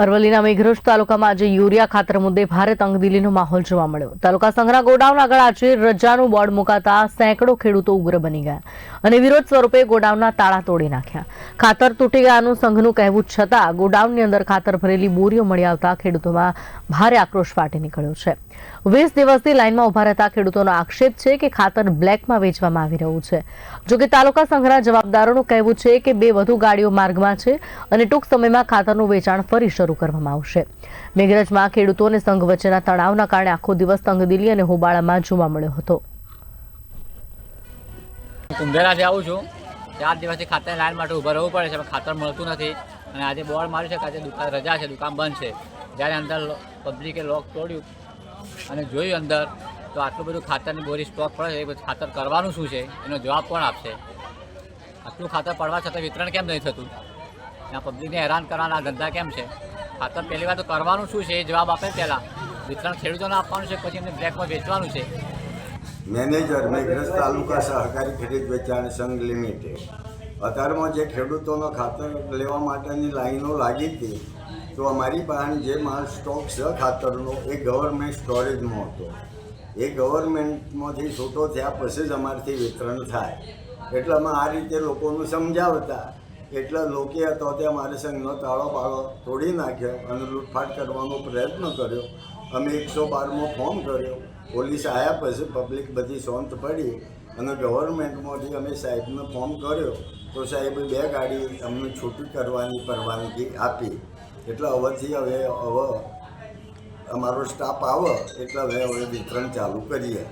અરવલ્લીના મેઘરજ તાલુકામાં આજે યુરિયા ખાતર મુદ્દે ભારે તંગદિલીનો માહોલ જોવા મળ્યો। તાલુકા સંગ્રહ ગોડાઉન આગળ આજે રજાનું બોર્ડ મુકાતા સેંકડો ખેડૂતો ઉગ્ર બની ગયા અને વિરોધ સ્વરૂપે ગોડાઉનના તાળા તોડી નાખ્યા। ખાતર તૂટી ગયાનું સંઘનું કહેવું છતાં ગોડાઉનની અંદર ખાતર ભરેલી બોરીઓ મળી આવતા ખેડૂતોમાં ભારે આક્રોશ ફાટી નીકળ્યો છે। 20 દિવસથી લાઇનમાં ઉભા રહેતા ખેડૂતોનો આક્ષેપ છે કે ખાતર બ્લેકમાં વેચવામાં આવી રહ્યું છે। જોકે તાલુકા સંઘના જવાબદારોનું કહેવું છે કે 2 વધુ ગાડીઓ માર્ગમાં છે અને ટૂંક સમયમાં ખાતરનું વેચાણ ફરી શરૂ કરવામાં આવશે। મેઘરજમાં ખેડૂતો અને સંઘ વચ્ચેના તણાવના કારણે આખો દિવસ તંગદિલી અને હોબાળામાં જોવા મળ્યો હતો। કુંભેરાથી આવું છું, 4 દિવસથી ખાતરની લાઈન માટે ઊભા રહેવું પડે છે, ખાતર મળતું નથી અને આજે બોર્ડ માર્યું છે કે આજે દુકાન રજા છે, દુકાન બંધ છે। જ્યારે અંદર પબ્લિકે લોક તોડ્યું અને જોયું અંદર તો આટલું બધું ખાતરની બોરી સ્ટોક પડે છે, ખાતર કરવાનું શું છે એનો જવાબ કોણ આપશે? આટલું ખાતર પડવા છતાં વિતરણ કેમ નહીં થતું? આ પબ્લિકને હેરાન કરવાના ધંધા કેમ છે? ખાતર પહેલી વાર તો કરવાનું શું છે એ જવાબ આપે, પહેલાં વિતરણ ખેડૂતોને આપવાનું છે, પછી એમને બ્લેકમાં વેચવાનું છે। મેનેજર મેઘરજ તાલુકા સહકારી ખરીદ વેચાણ સંઘ લિમિટેડ અત્યારમાં જે ખેડૂતોનો ખાતર લેવા માટેની લાઈનો લાગી હતી, તો અમારી પાસે જે માલ સ્ટોક છે ખાતરનો એ ગવર્મેન્ટ સ્ટોરેજમાં હતો। એ ગવર્મેન્ટમાંથી છૂટો થયા પછી જ અમારથી વિતરણ થાય, એટલે અમે આ રીતે લોકોનું સમજાવતા એટલે લોકો હતો તે અમારે સંઘનો તાળો બાળો તોડી નાખ્યો અને લૂંટફાટ કરવાનો પ્રયત્ન કર્યો। અમે 112માં ફોન કર્યો, પોલીસ આવ્યા પછી પબ્લિક બધી શાંત પડી અને ગવર્મેન્ટમાંથી અમે સાહેબને ફોન કર્યો તો સાહેબે 2 ગાડી અમને છૂટી કરવાની પરવાનગી આપી। એટલે હવે અમારો સ્ટાફ આવે એટલે હવે વિતરણ ચાલુ કરીએ।